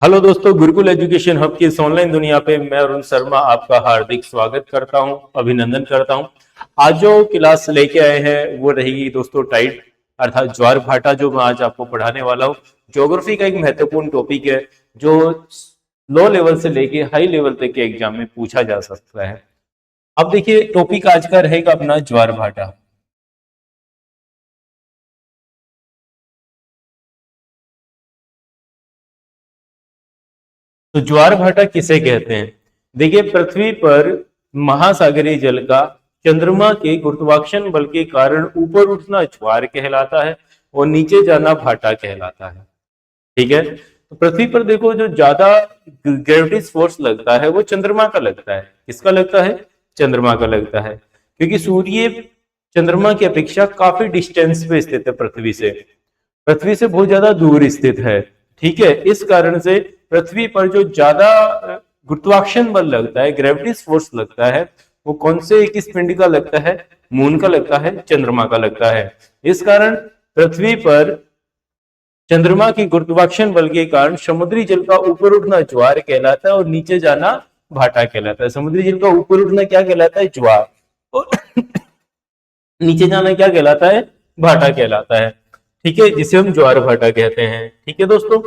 Hello दोस्तों, Gurukul education hub की इस ऑनलाइन दुनिया पे मैं अरुण शर्मा आपका हार्दिक स्वागत करता हूं, अभिनंदन करता हूं। आज जो क्लास लेके आए हैं वो रहेगी दोस्तों टाइड अर्थात ज्वार भाटा, जो मैं आज आपको पढ़ाने वाला हूं। ज्योग्राफी का एक महत्वपूर्ण टॉपिक है जो लो लेवल से लेके हाई लेवल तक के एग्जाम में पूछा जा सकता है। अब देखिए, टॉपिक आज का रहेगा अपना ज्वार भाटा। तो ज्वार भाटा किसे कहते हैं? देखिए, पृथ्वी पर महासागरीय जल का चंद्रमा के गुरुत्वाकर्षण बल के कारण ऊपर उठना ज्वार कहलाता है और नीचे जाना भाटा कहलाता है। ठीक है, तो पृथ्वी पर देखो, जो ज्यादा ग्रेविटी फोर्स लगता है वो चंद्रमा का लगता है। किसका लगता है? चंद्रमा का लगता है, क्योंकि सूर्य चंद्रमा की अपेक्षा काफी डिस्टेंस पे स्थित है। पृथ्वी से बहुत ज्यादा दूर स्थित है। ठीक है, इस कारण से पृथ्वी पर जो ज्यादा गुरुत्वाकर्षण बल लगता है, ग्रेविटी फोर्स लगता है, वो कौन से किस पिंड का लगता है? मून का लगता है, चंद्रमा का लगता है। इस कारण पृथ्वी पर चंद्रमा की गुरुत्वाकर्षण बल के कारण समुद्री जल का ऊपर उठना ज्वार कहलाता है और नीचे जाना भाटा कहलाता है। समुद्री जल का ऊपर उठना क्या कहलाता है? ज्वार। और नीचे जाना क्या कहलाता है? भाटा कहलाता है। ठीक है, जिसे हम ज्वार भाटा कहते हैं। ठीक है दोस्तों,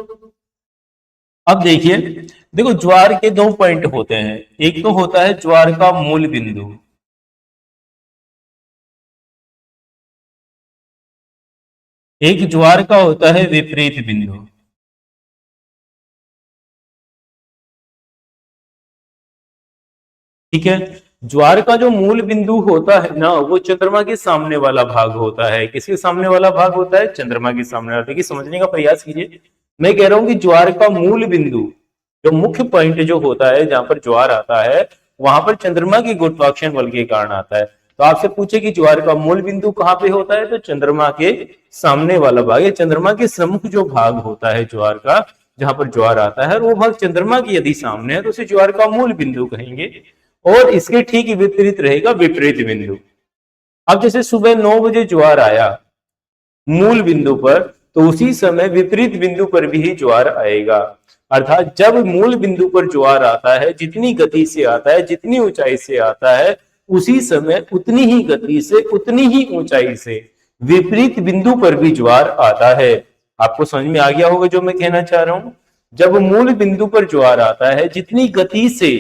अब देखिए, देखो ज्वार के दो पॉइंट होते हैं। एक तो होता है ज्वार का मूल बिंदु, एक ज्वार का होता है विपरीत बिंदु। ठीक है, ज्वार का जो मूल बिंदु होता है ना, वो चंद्रमा के सामने वाला भाग होता है। किसके सामने वाला भाग होता है? चंद्रमा के सामने वाला। देखिए, समझने का प्रयास कीजिए। मैं कह रहा हूं कि ज्वार का मूल बिंदु, जो मुख्य पॉइंट जो होता है जहां पर ज्वार आता है, वहां पर चंद्रमा की गुरुत्वाकर्षण बल के कारण आता है। तो आपसे पूछे कि ज्वार का मूल बिंदु कहाँ पे होता है, तो चंद्रमा के सामने वाला भाग या चंद्रमा के सम्मुख जो भाग होता है ज्वार का, जहां पर ज्वार आता है, वो भाग चंद्रमा की यदि सामने है तो उसे ज्वार का मूल बिंदु कहेंगे। और इसके ठीक विपरीत रहेगा विपरीत बिंदु। अब जैसे सुबह 9 बजे ज्वार आया मूल बिंदु पर, तो उसी समय विपरीत बिंदु पर भी ज्वार आएगा। अर्थात जब मूल बिंदु पर ज्वार आता है, जितनी गति से आता है, जितनी ऊंचाई से आता है, उसी समय उतनी ही गति से, उतनी ही ऊंचाई से विपरीत बिंदु पर भी ज्वार आता है। आपको समझ में आ गया होगा जो मैं कहना चाह रहा हूं। जब मूल बिंदु पर ज्वार आता है, जितनी गति से,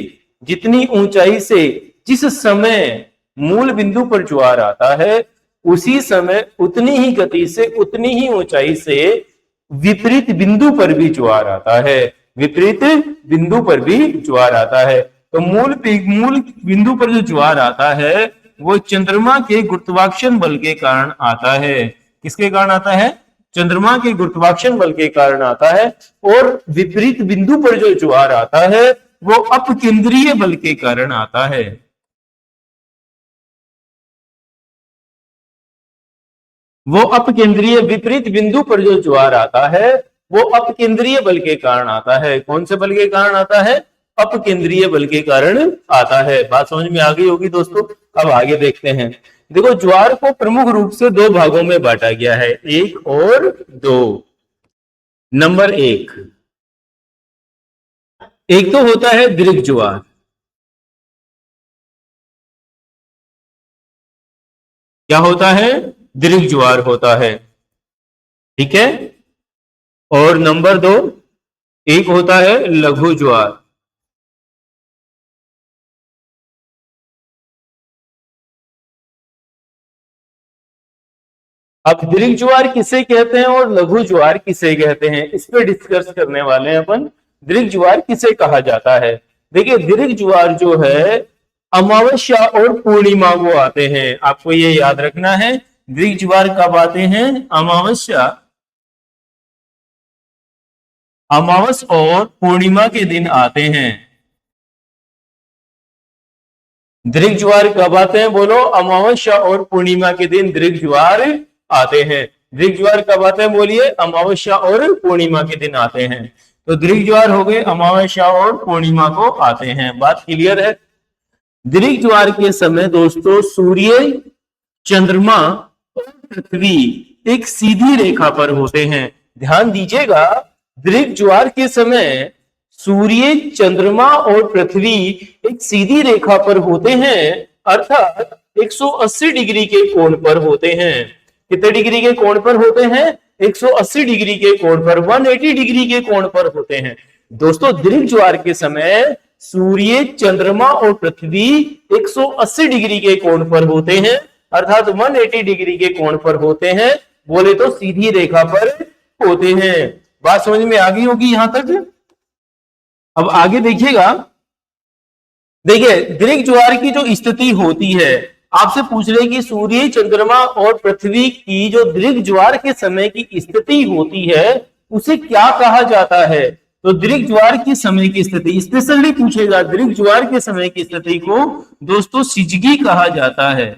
जितनी ऊंचाई से, जिस समय मूल बिंदु पर ज्वार आता है, उसी समय उतनी ही गति से, उतनी ही ऊंचाई से विपरीत बिंदु पर भी ज्वार आता है। विपरीत बिंदु पर भी ज्वार आता है। तो मूल बिंदु पर जो ज्वार आता है वो चंद्रमा के गुरुत्वाकर्षण बल के कारण आता है। किसके कारण आता है? चंद्रमा के गुरुत्वाकर्षण बल के कारण आता है। और विपरीत बिंदु पर जो ज्वार आता है वो अपकेंद्रीय बल के कारण आता है। वो अपकेंद्रीय, विपरीत बिंदु पर जो ज्वार आता है वो अपकेंद्रीय बल के कारण आता है। कौन से बल के कारण आता है? अपकेंद्रीय बल के कारण आता है। बात समझ में आ गई होगी दोस्तों। अब आगे देखते हैं। देखो, ज्वार को प्रमुख रूप से दो भागों में बांटा गया है, एक और दो। नंबर एक तो होता है दीर्घ ज्वार। क्या होता है? दीर्घ ज्वार होता है। ठीक है, और नंबर दो, एक होता है लघु ज्वार। अब दीर्घ ज्वार किसे कहते हैं और लघु ज्वार किसे कहते हैं, इस पे डिस्कस करने वाले हैं अपन। दीर्घ ज्वार किसे कहा जाता है? देखिए, दीर्घ ज्वार जो है अमावस्या और पूर्णिमा को आते हैं। आपको ये याद रखना है। दीर्घ ज्वार कब आते हैं? अमावस्या, अमावस और पूर्णिमा के दिन आते हैं। दीर्घ ज्वार कब आते हैं? बोलो। अमावस्या और पूर्णिमा के दिन दीर्घ ज्वार आते हैं। दीर्घ ज्वार कब आते हैं? बोलिए। अमावस्या और पूर्णिमा के दिन आते हैं। तो दीर्घ ज्वार हो गए अमावस्या और पूर्णिमा को आते हैं। बात क्लियर है। दीर्घ ज्वार के समय दोस्तों सूर्य, चंद्रमा और पृथ्वी एक सीधी रेखा पर होते हैं। ध्यान दीजिएगा, दीर्घ ज्वार के समय सूर्य, चंद्रमा और पृथ्वी एक सीधी रेखा पर होते हैं, अर्थात 180 डिग्री के कोण पर होते हैं। कितने डिग्री के कोण पर होते हैं? 180 डिग्री के कोण पर, 180 डिग्री के कोण पर होते हैं। दोस्तों दीर्घ ज्वार के समय सूर्य, चंद्रमा और पृथ्वी 180 डिग्री के कोण पर होते हैं, अर्थात 180 डिग्री के कोण पर होते हैं, बोले तो सीधी रेखा पर होते हैं। बात समझ में आ गई होगी यहां तक। अब आगे देखिएगा, देखिए दीर्घ ज्वार की जो स्थिति होती है, आपसे पूछ रहे कि सूर्य, चंद्रमा और पृथ्वी की जो दीर्घ ज्वार के समय की स्थिति होती है उसे क्या कहा जाता है? तो दीर्घ ज्वार की समय की स्थिति स्पेशली पूछेगा, दीर्घ ज्वार के समय की स्थिति को दोस्तों सिजगी कहा जाता है।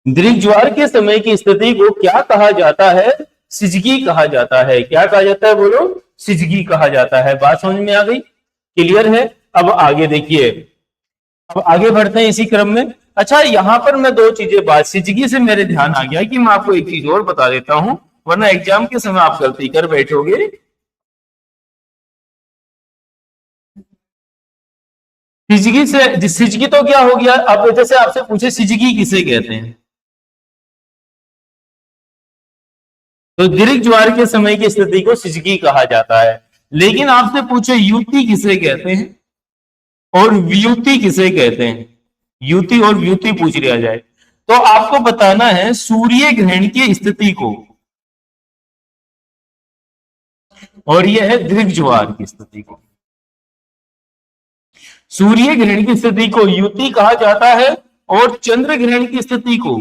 दीर्घ ज्वार के समय की स्थिति को क्या कहा जाता है? सिजगी कहा जाता है। क्या कहा जाता है बोलो? सिजगी कहा जाता है। बात समझ में आ गई? क्लियर है? अब आगे देखिए, अब आगे बढ़ते हैं इसी क्रम में। अच्छा यहां पर मैं दो चीजें, बात सिजगी से मेरे ध्यान आ गया कि मैं आपको एक चीज और बता देता हूं, वरना एग्जाम के समय आप गलती कर बैठोगे। सिजगी से, सिजगी तो क्या हो गया, अब जैसे आपसे पूछे सिजगी किसे कहते हैं, तो दीर्घ ज्वार के समय की स्थिति को सिजगी कहा जाता है। लेकिन आपसे पूछे युति किसे कहते हैं और व्युति किसे कहते हैं, युति और व्युति पूछ लिया जाए तो आपको बताना है सूर्य ग्रहण की स्थिति को, और यह है दीर्घ ज्वार की स्थिति को। सूर्य ग्रहण की स्थिति को युति कहा जाता है और चंद्र ग्रहण की स्थिति को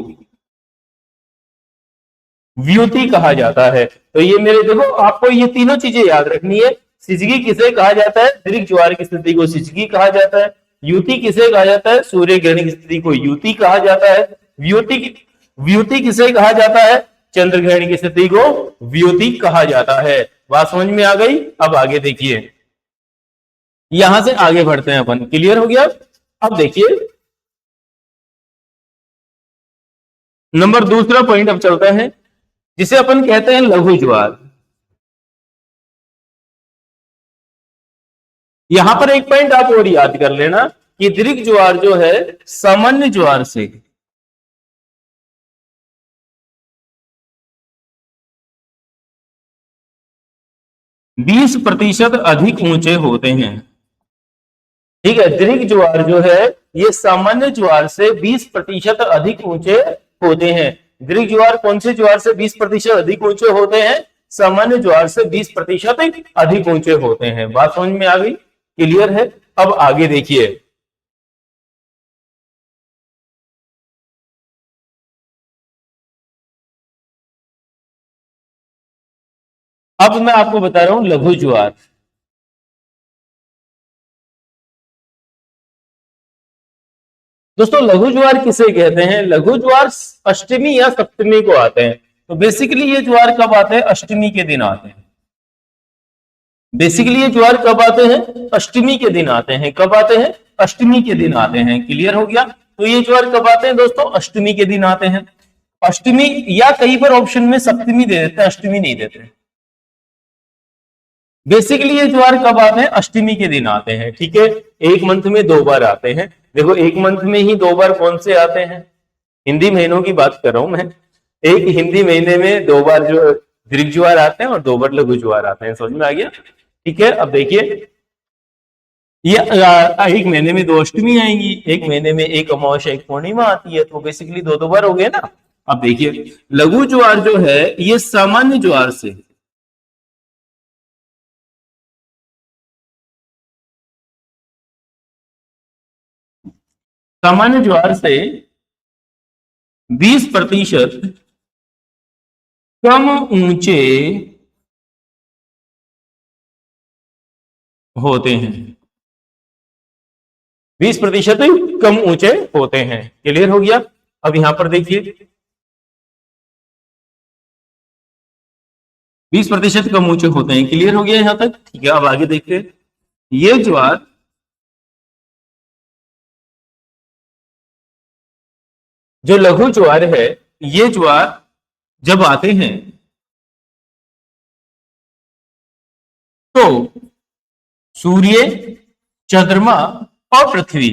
व्युति कहा जाता है। तो ये मेरे देखो, आपको ये तीनों चीजें याद रखनी है। सिजगी किसे कहा जाता है? दीर्घ ज्वार की स्थिति को सिजगी कहा जाता है। युति किसे कहा जाता है? सूर्य ग्रहण की स्थिति को युति कहा जाता है। व्युति किसे कहा जाता है? चंद्र ग्रहण की स्थिति को व्युति कहा जाता है। बात समझ में आ गई? अब आगे देखिए, यहां से आगे बढ़ते हैं अपन। क्लियर हो गया? अब देखिए नंबर दूसरा पॉइंट अब चलता है, जिसे अपन कहते हैं लघु ज्वार। यहां पर एक पॉइंट आप और याद कर लेना कि दीर्घ ज्वार जो है सामान्य ज्वार से 20% अधिक ऊंचे होते हैं। ठीक है, दीर्घ ज्वार जो है ये सामान्य ज्वार से 20% अधिक ऊंचे होते हैं। दीर्घ ज्वार कौन से ज्वार से 20% अधिक ऊंचे होते हैं? सामान्य ज्वार से 20% अधिक ऊंचे होते हैं। बात समझ में आ गई? क्लियर है? अब आगे देखिए, अब मैं आपको बता रहा हूं लघु ज्वार। दोस्तों लघु ज्वार किसे कहते हैं? लघु ज्वार अष्टमी या सप्तमी को आते हैं। तो बेसिकली ये ज्वार कब आते हैं? अष्टमी के दिन आते हैं। बेसिकली ये ज्वार कब आते हैं? अष्टमी के दिन आते हैं। कब आते हैं? अष्टमी के दिन आते हैं। क्लियर हो गया? तो ये ज्वार कब आते हैं दोस्तों? अष्टमी के दिन आते हैं। अष्टमी, या कई बार ऑप्शन में सप्तमी दे देते हैं, अष्टमी नहीं देते। बेसिकली ये ज्वार कब आते हैं? अष्टमी के दिन आते हैं। ठीक है, एक मंथ में 2 बार आते हैं। देखो एक मंथ में ही 2 बार कौन से आते हैं? हिंदी महीनों की बात कर रहा हूं मैं। एक हिंदी महीने में 2 बार जो दीर्घ ज्वार आते हैं और 2 बार लघु ज्वार आते हैं। समझ में आ गया? ठीक है, अब देखिए ये एक महीने में 2 अष्टमी आएंगी, एक महीने में एक अमावस्या एक पूर्णिमा आती है, तो बेसिकली 2 बार हो गए ना। अब देखिए लघु ज्वार जो है ये सामान्य ज्वार से सामान्य ज्वार से 20% कम ऊंचे होते हैं। 20% कम ऊंचे होते हैं। क्लियर हो गया? अब यहां पर देखिए 20% कम ऊंचे होते हैं। क्लियर हो गया यहां तक? ठीक है, अब आगे देखते हैं। ये ज्वार जो लघु ज्वार है, ये ज्वार जब आते हैं तो सूर्य, चंद्रमा और पृथ्वी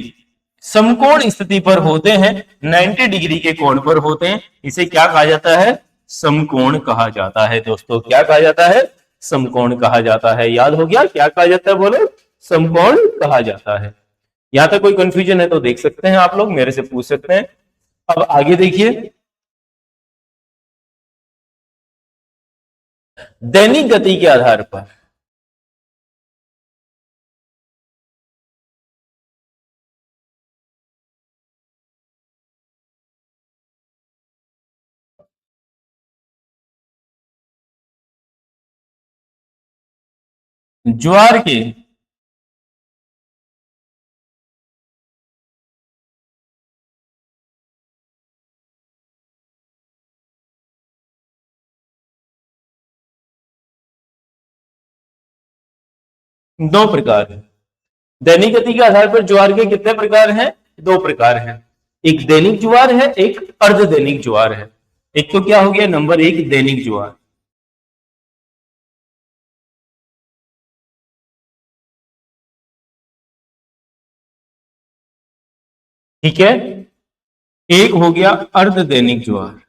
समकोण स्थिति पर होते हैं, 90 डिग्री के कोण पर होते हैं। इसे क्या कहा जाता है? समकोण कहा जाता है। दोस्तों क्या कहा जाता है? समकोण कहा जाता है। याद हो गया क्या कहा जाता है? बोलो, समकोण कहा जाता है। यहां तक कोई कंफ्यूजन है तो देख सकते हैं आप लोग, मेरे से पूछ सकते हैं। अब आगे देखिए, दैनिक गति के आधार पर ज्वार के दो प्रकार हैं। दैनिक गति के आधार पर ज्वार के कितने प्रकार हैं? दो प्रकार हैं। एक दैनिक ज्वार है, एक अर्ध दैनिक ज्वार है। एक तो क्या हो गया? नंबर एक, दैनिक ज्वार। ठीक है। एक हो गया अर्ध दैनिक ज्वार।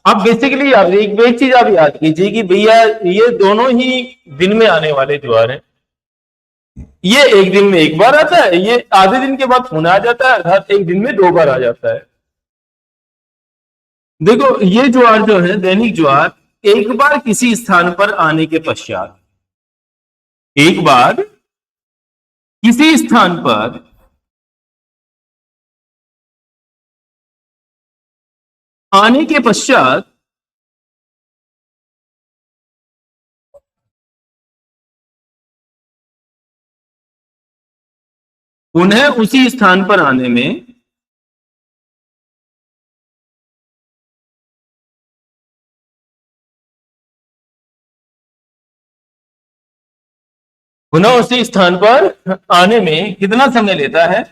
अब बेसिकली आप एक चीज आप याद कीजिए कि भैया ये दोनों ही दिन में आने वाले ज्वार हैं। ये एक दिन में एक बार आता है, ये आधे दिन के बाद पुनः आ जाता है, अर्थात एक दिन में दो बार आ जाता है। देखो ये ज्वार जो है दैनिक ज्वार, एक बार किसी स्थान पर आने के पश्चात, एक बार किसी स्थान पर आने के पश्चात पुनः उसी स्थान पर आने में पुनः उसी स्थान पर आने में कितना समय लेता है?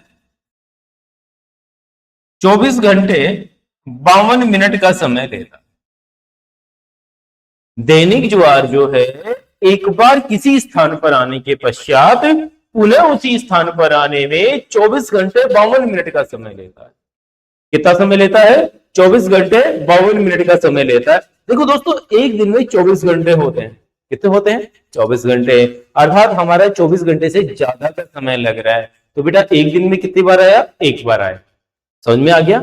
24 घंटे 52 मिनट का समय लेता है। दैनिक ज्वार जो है एक बार किसी स्थान पर आने के पश्चात पुनः उसी स्थान पर आने में 24 घंटे 52 मिनट का समय लेता है। कितना समय लेता है? 24 घंटे 52 मिनट का समय लेता है। देखो दोस्तों, एक दिन में 24 घंटे होते हैं। कितने होते हैं? 24 घंटे, अर्थात हमारा 24 घंटे से ज्यादा का समय लग रहा है। तो बेटा एक दिन में कितनी बार आया? एक बार आया। समझ में आ गया?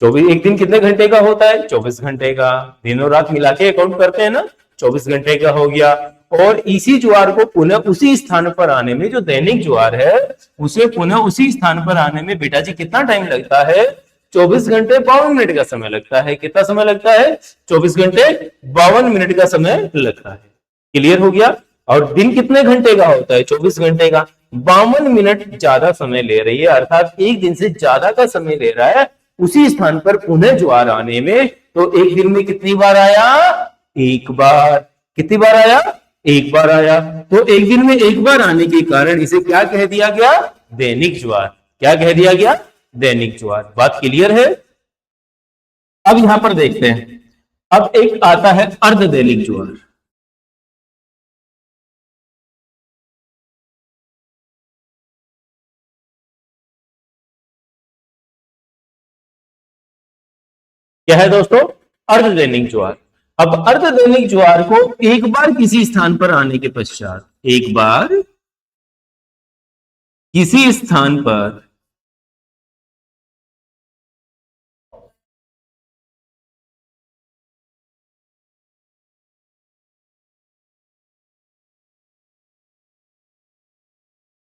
24, एक दिन कितने घंटे का होता है? 24 घंटे का। दिनों रात मिला के अकाउंट करते हैं ना, 24 घंटे का हो गया। और इसी ज्वार को पुनः उसी स्थान पर आने में, जो दैनिक ज्वार है उसे पुनः उसी स्थान पर आने में बेटा जी कितना टाइम लगता है? 24 घंटे 52 मिनट का समय लगता है। कितना समय लगता है? 24 घंटे 52 मिनट का समय लगता है। क्लियर हो गया? और दिन कितने घंटे का होता है? 24 घंटे का। 52 मिनट ज्यादा समय ले रही है, अर्थात एक दिन से ज्यादा का समय ले रहा है उसी स्थान पर पुनः ज्वार आने में। तो एक दिन में कितनी बार आया? एक बार। कितनी बार आया? एक बार आया। तो एक दिन में एक बार आने के कारण इसे क्या कह दिया गया? दैनिक ज्वार। क्या कह दिया गया? दैनिक ज्वार। बात क्लियर है? अब यहां पर देखते हैं, अब एक आता है अर्ध दैनिक ज्वार। क्या है दोस्तों? अर्ध दैनिक ज्वार। अब अर्ध दैनिक ज्वार को एक बार किसी स्थान पर आने के पश्चात, एक बार किसी स्थान पर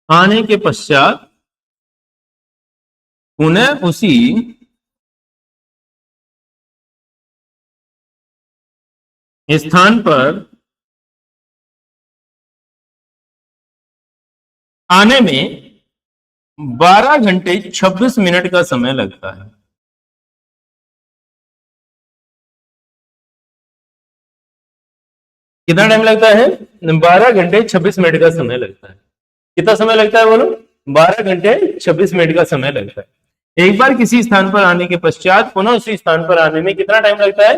आने के पश्चात पुनः उसी स्थान पर आने में 12 घंटे 26 मिनट का समय लगता है। कितना टाइम लगता है? 12 घंटे 26 मिनट का समय लगता है। कितना समय लगता है बोलो? 12 घंटे 26 मिनट का समय लगता है। एक बार किसी स्थान पर आने के पश्चात पुनः उसी स्थान पर आने में कितना टाइम लगता है?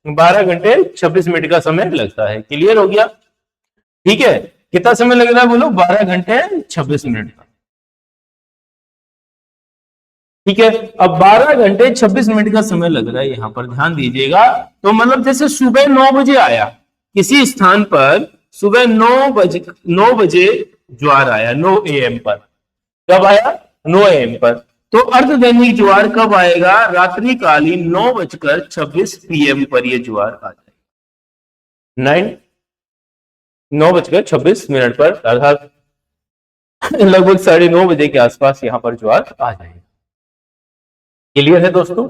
12 घंटे 26 मिनट का समय लगता है। क्लियर हो गया? ठीक है, कितना समय लग रहा है बोलो? 12 घंटे 26 मिनट का। ठीक है, अब 12 घंटे 26 मिनट का समय लग रहा है, यहां पर ध्यान दीजिएगा। तो मतलब जैसे सुबह 9 बजे आया किसी स्थान पर, सुबह 9 बजे ज्वार आया, 9 AM पर। कब आया? 9 AM पर। तो अर्धदैनिक ज्वार कब आएगा? रात्रिकालीन 9:26 PM पर यह ज्वार आ जाएगा। 9:26 पर, अर्थात लगभग 9:30 बजे के आसपास यहां पर ज्वार आ जाएगा। क्लियर है दोस्तों?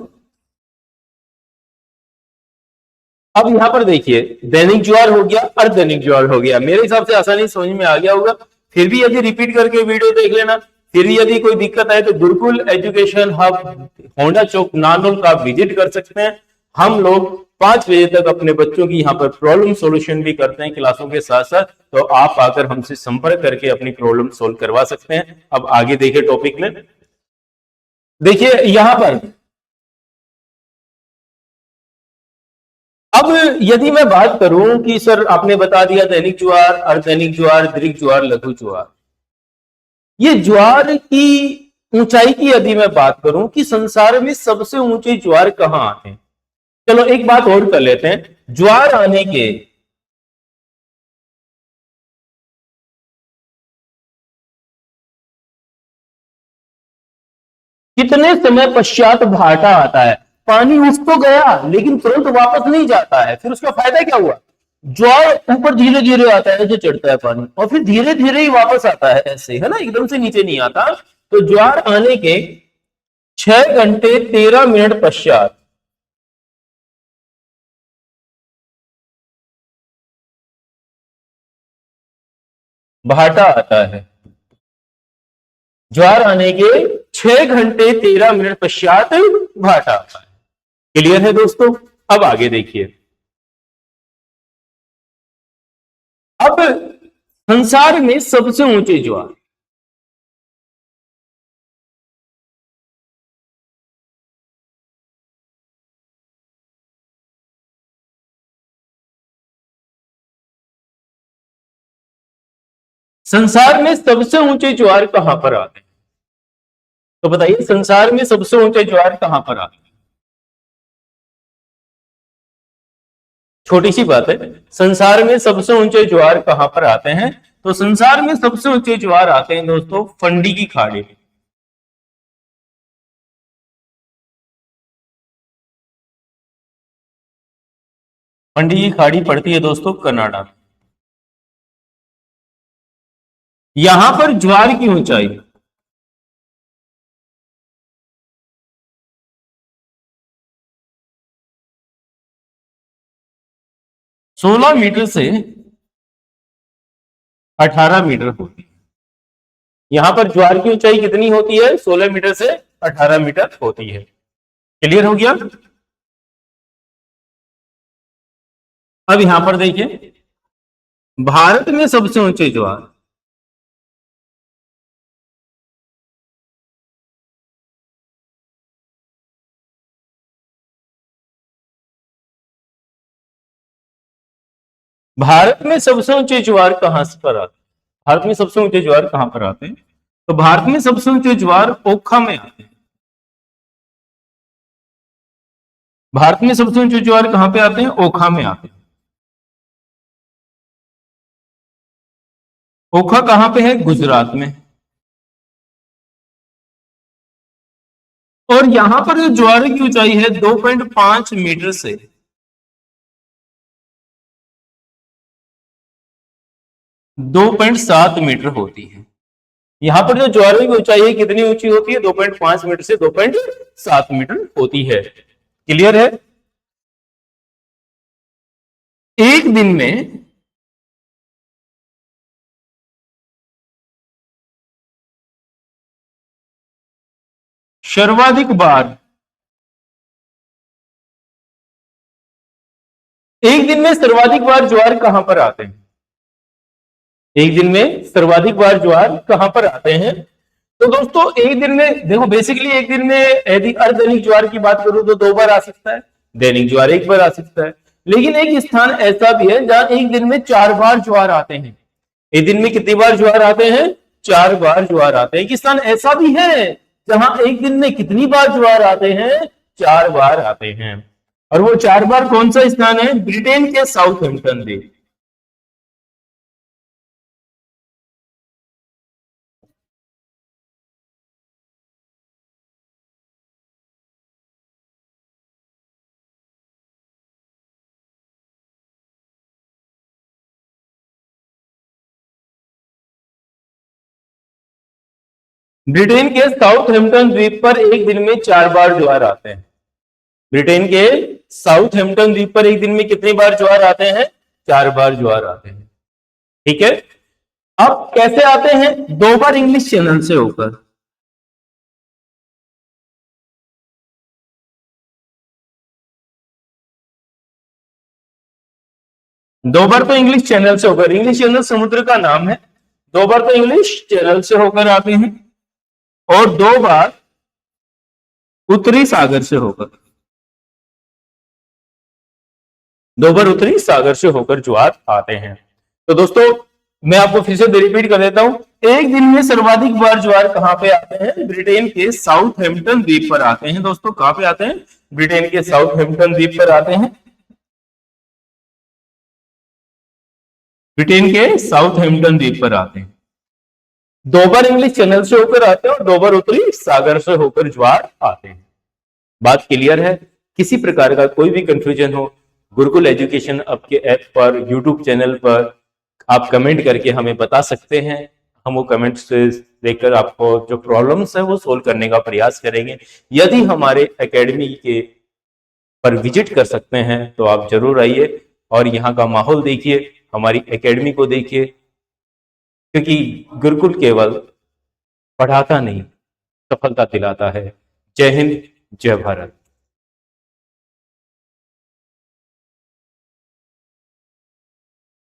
अब यहां पर देखिए, दैनिक ज्वार हो गया, अर्धदैनिक ज्वार हो गया। मेरे हिसाब से आसानी समझ में आ गया होगा। फिर भी यदि रिपीट करके वीडियो देख लेना, फिर भी यदि कोई दिक्कत आए तो गुरुकुल एजुकेशन हब होंडा चौक नानोल का विजिट कर सकते हैं। हम लोग 5 बजे तक अपने बच्चों की यहाँ पर प्रॉब्लम सॉल्यूशन भी करते हैं क्लासों के साथ साथ। तो आप आकर हमसे संपर्क करके अपनी प्रॉब्लम सोल्व करवा सकते हैं। अब आगे देखिए टॉपिक में, देखिए यहां पर अब यदि मैं बात करूं कि सर आपने बता दिया दैनिक ज्वार, अर्धदैनिक ज्वार, दीर्घ ज्वार, लघु ज्वार, ये ज्वार की ऊंचाई की यदि मैं बात करूं कि संसार में सबसे ऊंचे ज्वार कहां आते हैं, चलो एक बात और कर लेते हैं। ज्वार आने के कितने समय पश्चात भाटा आता है? पानी उठ तो गया लेकिन तुरंत वापस नहीं जाता है, फिर उसका फायदा क्या हुआ? ज्वार ऊपर धीरे धीरे आता है, ऐसे चढ़ता है पानी और फिर धीरे धीरे ही वापस आता है, ऐसे है ना, एकदम से नीचे नहीं आता। तो ज्वार आने के 6 घंटे 13 मिनट पश्चात भाटा आता है। ज्वार आने के 6 घंटे 13 मिनट पश्चात भाटा आता है। क्लियर है दोस्तों? अब आगे देखिए, अब संसार में सबसे ऊंचे ज्वार, संसार में सबसे ऊंचे ज्वार कहां पर आते हैं? तो बताइए, संसार में सबसे ऊंचे ज्वार कहां पर आते हैं? छोटी सी बात है, संसार में सबसे ऊंचे ज्वार कहां पर आते हैं? तो संसार में सबसे ऊंचे ज्वार आते हैं दोस्तों फंडी की खाड़ी में। फंडी की खाड़ी पड़ती है दोस्तों कनाडा में। यहां पर ज्वार की ऊंचाई 16 मीटर से 18 मीटर होती है। यहां पर ज्वार की ऊंचाई कितनी होती है? 16 मीटर से 18 मीटर होती है। क्लियर हो गया? अब यहां पर देखिए, भारत में सबसे ऊंचे ज्वार भारत में सबसे ऊंचे ज्वार कहां पर आते हैं? भारत में सबसे ऊंचे ज्वार कहां पर आते हैं? तो भारत में सबसे ऊंचे ज्वार ओखा में आते हैं। भारत में सबसे ऊंचे ज्वार कहां पे आते हैं? ओखा में आते हैं। ओखा कहां पे है? गुजरात में। और यहां पर जो ज्वार की ऊंचाई है 2.5 मीटर से 2.7 मीटर होती है। यहां पर जो ज्वार की ऊंचाई है कितनी ऊंची होती है? 2.5 मीटर से 2.7 मीटर होती है। क्लियर है? एक दिन में सर्वाधिक बार एक दिन में सर्वाधिक बार ज्वार कहां पर आते हैं? एक दिन में सर्वाधिक बार ज्वार कहां पर आते हैं? तो दोस्तों एक दिन में देखो, बेसिकली एक दिन में यदि अर्धदैनिक ज्वार की बात करूं तो 2 बार आ सकता है, दैनिक ज्वार 1 बार आ सकता है। लेकिन एक स्थान ऐसा भी है जहां एक दिन में 4 बार ज्वार आते हैं। एक दिन में कितनी बार ज्वार आते हैं? 4 बार ज्वार आते हैं। एक स्थान ऐसा भी है जहां एक दिन में कितनी बार ज्वार आते हैं? 4 बार आते हैं। और वो 4 बार कौन सा स्थान है? ब्रिटेन के साउथहैम्पटन द्वीप। ब्रिटेन के साउथहैम्पटन द्वीप पर एक दिन में 4 बार ज्वार आते हैं। ब्रिटेन के साउथहैम्पटन द्वीप पर एक दिन में कितनी बार ज्वार आते हैं? 4 बार ज्वार आते हैं। ठीक है। अब कैसे आते हैं? 2 बार इंग्लिश चैनल से होकर। दो बार तो इंग्लिश चैनल से होकर, इंग्लिश चैनल समुद्र का नाम है। 2 बार तो इंग्लिश चैनल से होकर आते हैं और 2 बार उत्तरी सागर से होकर। 2 बार उत्तरी सागर से होकर ज्वार आते हैं। तो दोस्तों मैं आपको फिर से रिपीट कर देता हूं, एक दिन में सर्वाधिक बार ज्वार कहां पे आते हैं? ब्रिटेन के साउथहैम्पटन द्वीप पर आते हैं। दोस्तों कहां पे आते हैं? ब्रिटेन के साउथहैम्पटन द्वीप पर आते हैं। ब्रिटेन के साउथहैम्पटन द्वीप पर आते हैं। 2 बार इंग्लिश चैनल से होकर आते हैं और 2 बार उत्तरी सागर से होकर ज्वार आते हैं। बात क्लियर है? किसी प्रकार का कोई भी कंफ्यूजन हो, गुरुकुल एजुकेशन आपके ऐप पर, यूट्यूब चैनल पर आप कमेंट करके हमें बता सकते हैं। हम वो कमेंट से देखकर आपको जो प्रॉब्लम्स है वो सोल्व करने का प्रयास करेंगे। यदि हमारे एकेडमी के पर विजिट कर सकते हैं तो आप जरूर आइए और यहाँ का माहौल देखिए, हमारी एकेडमी को देखिए, क्योंकि गुरुकुल केवल पढ़ाता नहीं, सफलता दिलाता है। जय हिंद, जय भारत।